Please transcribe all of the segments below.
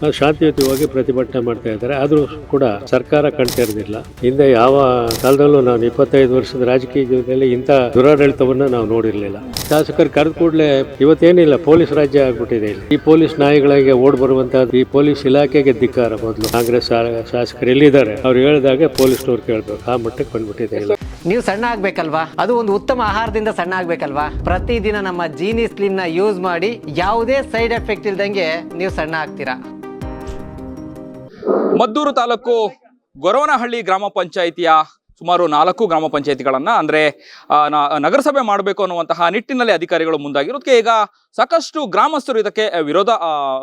ಶಾಂತಿಯುತವಾಗಿ ಪ್ರತಿಭಟನೆ ಮಾಡ್ತಾ ಇದ್ದಾರೆ. ಆದರೂ ಕೂಡ ಸರ್ಕಾರ ಕಣ್ತಿರೋದಿಲ್ಲ. ಹಿಂದೆ ಯಾವ ಕಾಲದಲ್ಲೂ ನಾನು 25 ವರ್ಷದ ರಾಜಕೀಯ ಜೀವನದಲ್ಲಿ ಇಂಥ ದುರಾಡಳಿತವನ್ನ ನಾವು ನೋಡಿರಲಿಲ್ಲ. ಶಾಸಕರು ಕರೆದ ಕೂಡಲೇ ಇವತ್ತೇನಿಲ್ಲ, ಪೊಲೀಸ್ ರಾಜ್ಯ ಆಗ್ಬಿಟ್ಟಿದೆ ಇಲ್ಲಿ. ಈ ಪೊಲೀಸ್ ನಾಯಿಗಳಿಗೆ ಓಡ್ ಬರುವಂತಹ ಈ ಪೊಲೀಸ್ ಇಲಾಖೆಗೆ ಧಿಕ್ಕಾರ. ಮೊದಲು ಕಾಂಗ್ರೆಸ್ ಶಾಸಕರು ಎಲ್ಲಿದ್ದಾರೆ ಅವ್ರು ಹೇಳಿದಾಗೆ ಪೊಲೀಸ್ನವ್ರು ಕೇಳಬೇಕು, ಆ ಮಟ್ಟಕ್ಕೆ ಬಂದ್ಬಿಟ್ಟಿದೆ ಇಲ್ಲ. ನೀವು ಸಣ್ಣ ಆಗ್ಬೇಕಲ್ವಾ? ಅದು ಒಂದು ಉತ್ತಮ ಆಹಾರದಿಂದ ಸಣ್ಣ ಆಗ್ಬೇಕಲ್ವಾ? ಪ್ರತಿದಿನ ನಮ್ಮ ಜೀನಿ ಸ್ಲಿಮ್ ನ ಯೂಸ್ ಮಾಡಿ ಯಾವುದೇ ಸೈಡ್ ಎಫೆಕ್ಟ್ ಇಲ್ದಂಗೆ ನೀವು ಸಣ್ಣ ಆಗ್ತೀರಾ. ಮದ್ದೂರು ತಾಲೂಕು ಗೊರವನಹಳ್ಳಿ ಗ್ರಾಮ ಪಂಚಾಯಿತಿಯ ಸುಮಾರು 4 ಗ್ರಾಮ ಪಂಚಾಯಿತಿಗಳನ್ನು ಅಂದರೆ ನಗರಸಭೆ ಮಾಡಬೇಕು ಅನ್ನುವಂತಹ ನಿಟ್ಟಿನಲ್ಲಿ ಅಧಿಕಾರಿಗಳು ಮುಂದಾಗಿರೋದಕ್ಕೆ ಈಗ ಸಾಕಷ್ಟು ಗ್ರಾಮಸ್ಥರು ಇದಕ್ಕೆ ವಿರೋಧ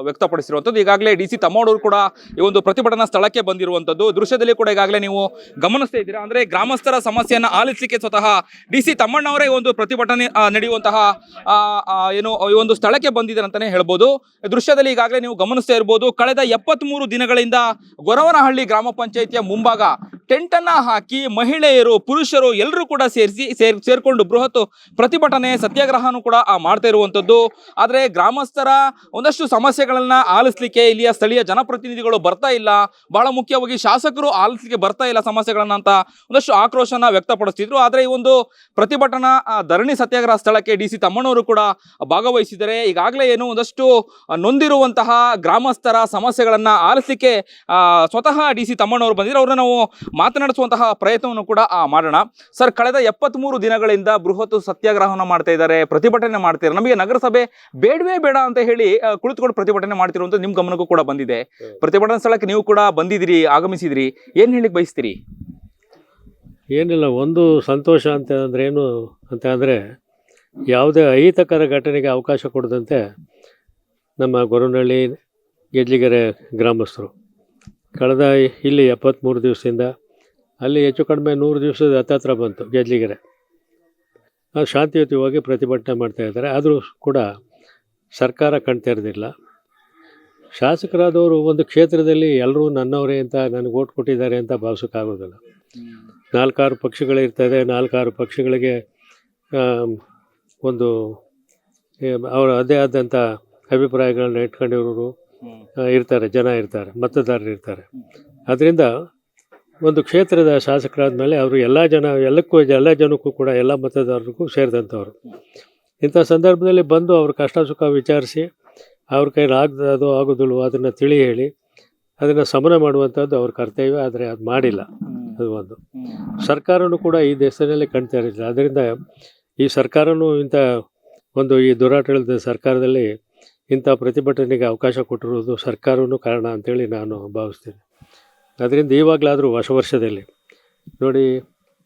ವ್ಯಕ್ತಪಡಿಸಿರುವಂಥದ್ದು. ಈಗಾಗಲೇ DC ತಮ್ಮೋಡೂರು ಕೂಡ ಈ ಒಂದು ಪ್ರತಿಭಟನಾ ಸ್ಥಳಕ್ಕೆ ಬಂದಿರುವಂಥದ್ದು ದೃಶ್ಯದಲ್ಲಿ ಕೂಡ ಈಗಾಗಲೇ ನೀವು ಗಮನಿಸ್ತಾ ಇದ್ದೀರಾ. ಅಂದರೆ ಗ್ರಾಮಸ್ಥರ ಸಮಸ್ಯೆಯನ್ನು ಆಲಿಸಲಿಕ್ಕೆ ಸ್ವತಃ DC ತಮ್ಮಣ್ಣವರೇ ಒಂದು ಪ್ರತಿಭಟನೆ ನಡೆಯುವಂತಹ ಈ ಒಂದು ಸ್ಥಳಕ್ಕೆ ಬಂದಿದ್ದಾರೆ ಅಂತಲೇ ಹೇಳ್ಬೋದು. ದೃಶ್ಯದಲ್ಲಿ ಈಗಾಗಲೇ ನೀವು ಗಮನಿಸ್ತಾ ಇರ್ಬೋದು. ಕಳೆದ 73 ದಿನಗಳಿಂದ ಗೊರವನಹಳ್ಳಿ ಗ್ರಾಮ ಪಂಚಾಯಿತಿಯ ಮುಂಭಾಗ ಟೆಂಟನ್ನು ಹಾಕಿ ಮಹಿಳೆಯರು ಪುರುಷರು ಎಲ್ಲರೂ ಕೂಡ ಸೇರ್ಕೊಂಡು ಬೃಹತ್ ಪ್ರತಿಭಟನೆ ಸತ್ಯಾಗ್ರಹನೂ ಕೂಡ ಮಾಡ್ತಾ ಇರುವಂಥದ್ದು. ಆದರೆ ಗ್ರಾಮಸ್ಥರ ಒಂದಷ್ಟು ಸಮಸ್ಯೆಗಳನ್ನ ಆಲಿಸ್ಲಿಕ್ಕೆ ಇಲ್ಲಿಯ ಸ್ಥಳೀಯ ಜನಪ್ರತಿನಿಧಿಗಳು ಬರ್ತಾ ಇಲ್ಲ, ಬಹಳ ಮುಖ್ಯವಾಗಿ ಶಾಸಕರು ಆಲಿಸ್ಲಿಕ್ಕೆ ಬರ್ತಾ ಇಲ್ಲ ಸಮಸ್ಯೆಗಳನ್ನ ಅಂತ ಒಂದಷ್ಟು ಆಕ್ರೋಶನ ವ್ಯಕ್ತಪಡಿಸ್ತಿದ್ರು. ಆದರೆ ಈ ಒಂದು ಪ್ರತಿಭಟನಾ ಧರಣಿ ಸತ್ಯಾಗ್ರಹ ಸ್ಥಳಕ್ಕೆ DC ತಮ್ಮಣ್ಣವರು ಕೂಡ ಭಾಗವಹಿಸಿದ್ದಾರೆ. ಈಗಾಗಲೇ ಏನು ಒಂದಷ್ಟು ನೊಂದಿರುವಂತಹ ಗ್ರಾಮಸ್ಥರ ಸಮಸ್ಯೆಗಳನ್ನ ಆಲಿಸ್ಲಿಕ್ಕೆ ಸ್ವತಃ DC ತಮ್ಮಣ್ಣವರು ಬಂದಿದ್ರು. ಅವ್ರನ್ನ ನಾವು ಮಾತನಾಡಿಸುವಂತಹ ಪ್ರಯತ್ನವನ್ನು ಕೂಡ ಮಾಡೋಣ. ಸರ್, ಕಳೆದ 73 ದಿನಗಳಿಂದ ಬೃಹತ್ ಸತ್ಯಾಗ್ರಹವನ್ನು ಮಾಡ್ತಾ ಇದ್ದಾರೆ, ಪ್ರತಿಭಟನೆ ಮಾಡ್ತಿದ್ದಾರೆ. ನಮಗೆ ನಗರಸಭೆ ಬೇಡವೇ ಬೇಡ ಅಂತ ಹೇಳಿ ಕುಳಿತುಕೊಂಡು ಪ್ರತಿಭಟನೆ ಮಾಡ್ತಿರುವಂತ ನಿಮ್ ಗಮನಕ್ಕೂ ಕೂಡ ಬಂದಿದೆ. ಪ್ರತಿಭಟನಾ ಸ್ಥಳಕ್ಕೆ ನೀವು ಕೂಡ ಬಂದಿದ್ದೀರಿ, ಆಗಮಿಸಿದಿರಿ, ಏನ್ ಹೇಳಿಕ್ ಬಯಸ್ತೀರಿ? ಏನಿಲ್ಲ, ಒಂದು ಸಂತೋಷ ಅಂತ ಅಂದ್ರೆ ಏನು ಅಂತ ಅಂದರೆ, ಯಾವುದೇ ಅಹಿತಕರ ಘಟನೆಗೆ ಅವಕಾಶ ಕೊಡದಂತೆ ನಮ್ಮ ಗೊರವನಹಳ್ಳಿ ಗೆಜ್ಲಿಗೆರೆ ಗ್ರಾಮಸ್ಥರು ಕಳೆದ ಇಲ್ಲಿ 73 ದಿವಸದಿಂದ ಅಲ್ಲಿ ಹೆಚ್ಚು ಕಡಿಮೆ 100 ದಿವಸದ ಹತ್ತತ್ರ ಬಂತು ಗೆಜ್ಲಿಗೆರೆ. ಶಾಂತಿಯುತವಾಗಿ ಪ್ರತಿಭಟನೆ ಮಾಡ್ತಾ ಇದ್ದಾರೆ. ಆದರೂ ಕೂಡ ಸರ್ಕಾರ ಕಣ್ತಿರೋದಿಲ್ಲ. ಶಾಸಕರಾದವರು ಒಂದು ಕ್ಷೇತ್ರದಲ್ಲಿ ಎಲ್ಲರೂ ನನ್ನವರೇ ಅಂತ ನನಗೆ ಓಟ್ ಕೊಟ್ಟಿದ್ದಾರೆ ಅಂತ ಭಾವಿಸೋಕ್ಕಾಗೋದಿಲ್ಲ. 4-6 ಪಕ್ಷಗಳಿರ್ತದೆ. 4-6 ಪಕ್ಷಗಳಿಗೆ ಒಂದು ಅವರ ಅದೇ ಆದಂಥ ಅಭಿಪ್ರಾಯಗಳನ್ನ ಇಟ್ಕೊಂಡಿರೋರು ಇರ್ತಾರೆ, ಜನ ಇರ್ತಾರೆ, ಮತದಾರರು ಇರ್ತಾರೆ. ಅದರಿಂದ ಒಂದು ಕ್ಷೇತ್ರದ ಶಾಸಕರಾದ ಮೇಲೆ ಅವರು ಎಲ್ಲ ಜನಕ್ಕೂ ಕೂಡ ಎಲ್ಲ ಮತದಾರರಿಗೂ ಸೇರಿದಂಥವ್ರು. ಇಂಥ ಸಂದರ್ಭದಲ್ಲಿ ಬಂದು ಅವ್ರ ಕಷ್ಟ ಸುಖ ವಿಚಾರಿಸಿ ಅವ್ರ ಕೈಲಿ ಅದು ಆಗೋದಿಲ್ವೋ ಅದನ್ನು ತಿಳಿ ಹೇಳಿ ಅದನ್ನು ಸಮನ ಮಾಡುವಂಥದ್ದು ಅವ್ರ ಕರ್ತವ್ಯ. ಆದರೆ ಅದು ಮಾಡಿಲ್ಲ. ಅದು ಒಂದು ಸರ್ಕಾರನೂ ಕೂಡ ಈ ದೇಶದಲ್ಲಿ ಕಾಣ್ತಾ ಇರಲಿಲ್ಲ. ಅದರಿಂದ ಈ ಸರ್ಕಾರನೂ ಇಂಥ ಒಂದು ಈ ದುರಾಡಳಿತದ ಸರ್ಕಾರದಲ್ಲಿ ಇಂಥ ಪ್ರತಿಭಟನೆಗೆ ಅವಕಾಶ ಕೊಟ್ಟಿರೋದು ಸರ್ಕಾರವೂ ಕಾರಣ ಅಂತೇಳಿ ನಾನು ಭಾವಿಸ್ತೀನಿ. ಅದರಿಂದ ಇವಾಗಲಾದರೂ ಹೊಸ ವರ್ಷದಲ್ಲಿ ನೋಡಿ,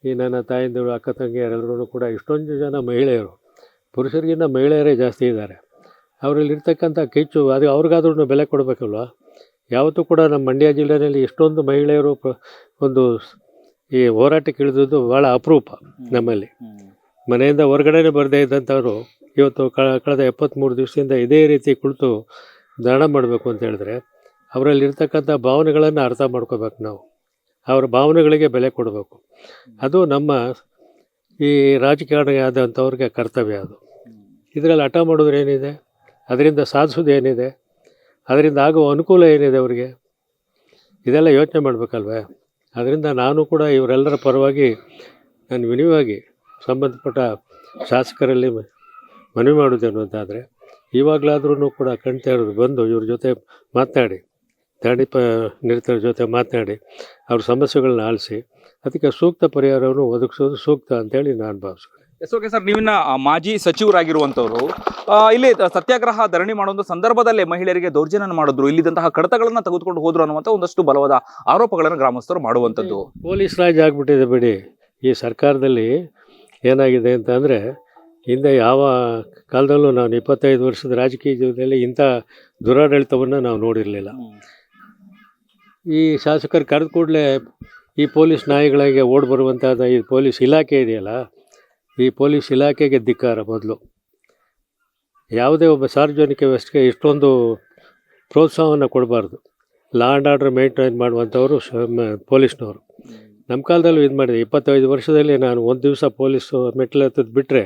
ಈ ನನ್ನ ತಾಯಿಂದರು ಅಕ್ಕ ತಂಗಿಯರೆಲ್ಲರೂ ಕೂಡ ಇಷ್ಟೊಂದು ಜನ ಮಹಿಳೆಯರು, ಪುರುಷರಿಗಿಂತ ಮಹಿಳೆಯರೇ ಜಾಸ್ತಿ ಇದ್ದಾರೆ. ಅವರಲ್ಲಿರ್ತಕ್ಕಂಥ ಕಿಚ್ಚು ಅದು ಅವ್ರಿಗಾದ್ರೂ ಬೆಲೆ ಕೊಡಬೇಕಲ್ವ. ಯಾವತ್ತೂ ಕೂಡ ನಮ್ಮ ಮಂಡ್ಯ ಜಿಲ್ಲೆಯಲ್ಲಿ ಇಷ್ಟೊಂದು ಮಹಿಳೆಯರು ಒಂದು ಈ ಹೋರಾಟಕ್ಕೆ ಇಳಿದದ್ದು ಭಾಳ ಅಪರೂಪ. ನಮ್ಮಲ್ಲಿ ಮನೆಯಿಂದ ಹೊರಗಡೆನೇ ಬರದೇ ಇದ್ದಂಥವ್ರು ಇವತ್ತು ಕಳೆದ 73 ದಿವಸದಿಂದ ಇದೇ ರೀತಿ ಕುಳಿತು ಧರಣ ಮಾಡಬೇಕು ಅಂತ ಹೇಳಿದ್ರೆ ಅವರಲ್ಲಿರ್ತಕ್ಕಂಥ ಭಾವನೆಗಳನ್ನು ಅರ್ಥ ಮಾಡ್ಕೋಬೇಕು. ನಾವು ಅವರ ಭಾವನೆಗಳಿಗೆ ಬೆಲೆ ಕೊಡಬೇಕು. ಅದು ನಮ್ಮ ಈ ರಾಜಕಾರಣ ಆದಂಥವ್ರಿಗೆ ಕರ್ತವ್ಯ. ಅದು ಇದರಲ್ಲಿ ಹಠ ಮಾಡೋದು ಏನಿದೆ, ಅದರಿಂದ ಸಾಧಿಸೋದು ಏನಿದೆ, ಅದರಿಂದ ಆಗುವ ಅನುಕೂಲ ಏನಿದೆ ಅವರಿಗೆ, ಇದೆಲ್ಲ ಯೋಚನೆ ಮಾಡಬೇಕಲ್ವೇ. ಅದರಿಂದ ನಾನು ಕೂಡ ಇವರೆಲ್ಲರ ಪರವಾಗಿ ನಾನು ವಿನಯವಾಗಿ ಸಂಬಂಧಪಟ್ಟ ಶಾಸಕರಲ್ಲಿ ಮನವಿ ಮಾಡೋದೇನು ಅಂತಾದರೆ, ಇವಾಗಲಾದ್ರೂ ಕೂಡ ಕಾಣ್ತಾ ಇರೋದು ಬಂದು ಇವ್ರ ಜೊತೆ ಮಾತನಾಡಿ, ನಿರತರ ಜೊತೆ ಮಾತನಾಡಿ ಅವ್ರ ಸಮಸ್ಯೆಗಳನ್ನ ಆಲಿಸಿ ಅದಕ್ಕೆ ಸೂಕ್ತ ಪರಿಹಾರವನ್ನು ಒದಗಿಸೋದು ಸೂಕ್ತ ಅಂತೇಳಿ ನಾನು ಭಾವಿಸ್ತೀನಿ. ಓಕೆ ಸರ್, ನೀವಿನ್ನ ಮಾಜಿ ಸಚಿವರಾಗಿರುವಂಥವ್ರು, ಇಲ್ಲಿ ಸತ್ಯಾಗ್ರಹ ಧರಣಿ ಮಾಡುವ ಸಂದರ್ಭದಲ್ಲೇ ಮಹಿಳೆಯರಿಗೆ ದೌರ್ಜನ್ಯ ಮಾಡಿದ್ರು, ಇಲ್ಲಿದ್ದಂತಹ ಕಡತಗಳನ್ನ ತೆಗೆದುಕೊಂಡು ಹೋದ್ರು ಅನ್ನುವಂಥ ಒಂದಷ್ಟು ಬಲವಾದ ಆರೋಪಗಳನ್ನು ಗ್ರಾಮಸ್ಥರು ಮಾಡುವಂಥದ್ದು. ಪೊಲೀಸ್ ರಾಜ್ ಆಗಿಬಿಟ್ಟಿದೆ ಬಿಡಿ. ಈ ಸರ್ಕಾರದಲ್ಲಿ ಏನಾಗಿದೆ ಅಂತ ಅಂದರೆ, ಹಿಂದೆ ಯಾವ ಕಾಲದಲ್ಲೂ ನಾನು 25 ವರ್ಷದ ರಾಜಕೀಯ ಜೀವನದಲ್ಲಿ ಇಂಥ ದುರಾಡಳಿತವನ್ನು ನಾವು ನೋಡಿರಲಿಲ್ಲ. ಈ ಶಾಸಕರು ಕರೆದ ಕೂಡಲೇ ಈ ಪೊಲೀಸ್ ನಾಯಿಗಳಿಗೆ ಓಡ್ ಬರುವಂಥದ್ದು ಈ ಪೊಲೀಸ್ ಇಲಾಖೆ ಇದೆಯಲ್ಲ, ಈ ಪೊಲೀಸ್ ಇಲಾಖೆಗೆ ಧಿಕ್ಕಾರ. ಮೊದಲು ಯಾವುದೇ ಒಬ್ಬ ಸಾರ್ವಜನಿಕ ವ್ಯವಸ್ಥೆಗೆ ಇಷ್ಟೊಂದು ಪ್ರೋತ್ಸಾಹವನ್ನು ಕೊಡಬಾರ್ದು. ಲಾ ಆ್ಯಂಡ್ ಆರ್ಡರ್ ಮೇಂಟೈನ್ ಮಾಡುವಂಥವರು ಪೊಲೀಸ್ನವರು. ನಮ್ಮ ಕಾಲದಲ್ಲೂ ಇದು ಮಾಡಿದೆ. 25 ವರ್ಷದಲ್ಲಿ ನಾನು ಒಂದು ದಿವಸ ಪೊಲೀಸು ಮೆಟ್ಲತ್ತದ್ದು ಬಿಟ್ಟರೆ,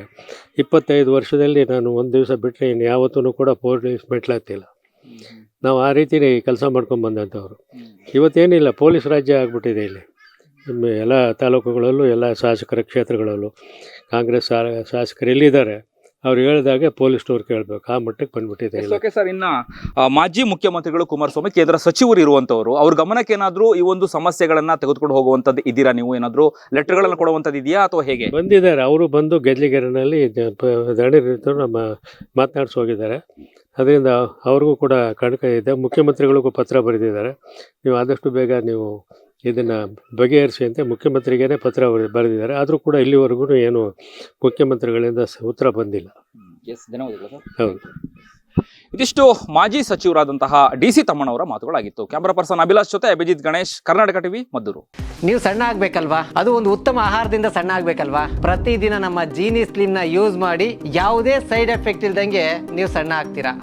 25 ವರ್ಷದಲ್ಲಿ ನಾನು ಒಂದು ದಿವಸ ಬಿಟ್ಟರೆ ಇನ್ನು ಯಾವತ್ತೂ ಕೂಡ ಪೊಲೀಸ್ ಮೆಟ್ಲತ್ತಿಲ್ಲ. ನಾವು ಆ ರೀತಿ ಕೆಲಸ ಮಾಡ್ಕೊಂಡು ಬಂದಂಥವ್ರು. ಇವತ್ತೇನಿಲ್ಲ, ಪೊಲೀಸ್ ರಾಜ್ಯ ಆಗಿಬಿಟ್ಟಿದೆ ಇಲ್ಲಿ. ಎಲ್ಲ ತಾಲೂಕುಗಳಲ್ಲೂ ಎಲ್ಲ ಶಾಸಕರ ಕ್ಷೇತ್ರಗಳಲ್ಲೂ ಕಾಂಗ್ರೆಸ್ ಶಾಸಕರು ಎಲ್ಲಿದ್ದಾರೆ ಅವ್ರು ಹೇಳಿದಾಗೆ ಪೊಲೀಸ್ನವ್ರು ಕೇಳಬೇಕು, ಆ ಮಟ್ಟಕ್ಕೆ ಬಂದ್ಬಿಟ್ಟಿದೆ ಇಲ್ಲ. ಓಕೆ ಸರ್, ಇನ್ನು ಮಾಜಿ ಮುಖ್ಯಮಂತ್ರಿಗಳು ಕುಮಾರಸ್ವಾಮಿ ಕೇಂದ್ರ ಸಚಿವರು ಇರುವಂತವರು, ಅವ್ರ ಗಮನಕ್ಕೆ ಏನಾದರೂ ಈ ಒಂದು ಸಮಸ್ಯೆಗಳನ್ನ ತೆಗೆದುಕೊಂಡು ಹೋಗುವಂಥದ್ದು ಇದ್ದೀರಾ ನೀವು? ಏನಾದರೂ ಲೆಟರ್ಗಳನ್ನು ಕೊಡುವಂಥದ್ದು ಇದೆಯಾ ಅಥವಾ ಹೇಗೆ? ಬಂದಿದ್ದಾರೆ, ಅವರು ಬಂದು ಗೆಜ್ಲಿಗೆರೆನಲ್ಲಿ ದಣಿರಿರ್ತರು ನಮ್ಮ ಮಾತನಾಡಿಸಿ ಹೋಗಿದ್ದಾರೆ. ಅದರಿಂದ ಅವ್ರಿಗೂ ಕೂಡ ಕಣಕ ಇದೆ. ಮುಖ್ಯಮಂತ್ರಿಗಳಿಗೂ ಪತ್ರ ಬರೆದಿದ್ದಾರೆ, ನೀವು ಆದಷ್ಟು ಬೇಗ ನೀವು ಇದನ್ನು ಬಗೆಹರಿಸಿ ಅಂತ ಮುಖ್ಯಮಂತ್ರಿಗೇ ಪತ್ರ ಬರೆದಿದ್ದಾರೆ. ಆದರೂ ಕೂಡ ಇಲ್ಲಿವರೆಗೂ ಏನು ಮುಖ್ಯಮಂತ್ರಿಗಳಿಂದ ಉತ್ತರ ಬಂದಿಲ್ಲ. ಹೌದು. ಇದಿಷ್ಟು ಮಾಜಿ ಸಚಿವರಾದಂತಹ DC ತಮ್ಮಣ್ಣವರ ಮಾತುಗಳಾಗಿತ್ತು. ಕ್ಯಾಮರಾ ಪರ್ಸನ್ ಅಭಿಲಾಷ್ ಜೊತೆ ಅಭಿಜಿತ್ ಗಣೇಶ್, ಕರ್ನಾಟಕ ಟಿವಿ, ಮದ್ದೂರು. ನೀವು ಸಣ್ಣ ಆಗ್ಬೇಕಲ್ವಾ? ಅದು ಒಂದು ಉತ್ತಮ ಆಹಾರದಿಂದ ಸಣ್ಣ ಆಗ್ಬೇಕಲ್ವಾ? ಪ್ರತಿದಿನ ನಮ್ಮ ಜೀನಿ ಸ್ಲಿಮ್ನ ಯೂಸ್ ಮಾಡಿ ಯಾವುದೇ ಸೈಡ್ ಎಫೆಕ್ಟ್ ಇಲ್ದಂಗೆ ನೀವು ಸಣ್ಣ ಆಗ್ತೀರಾ.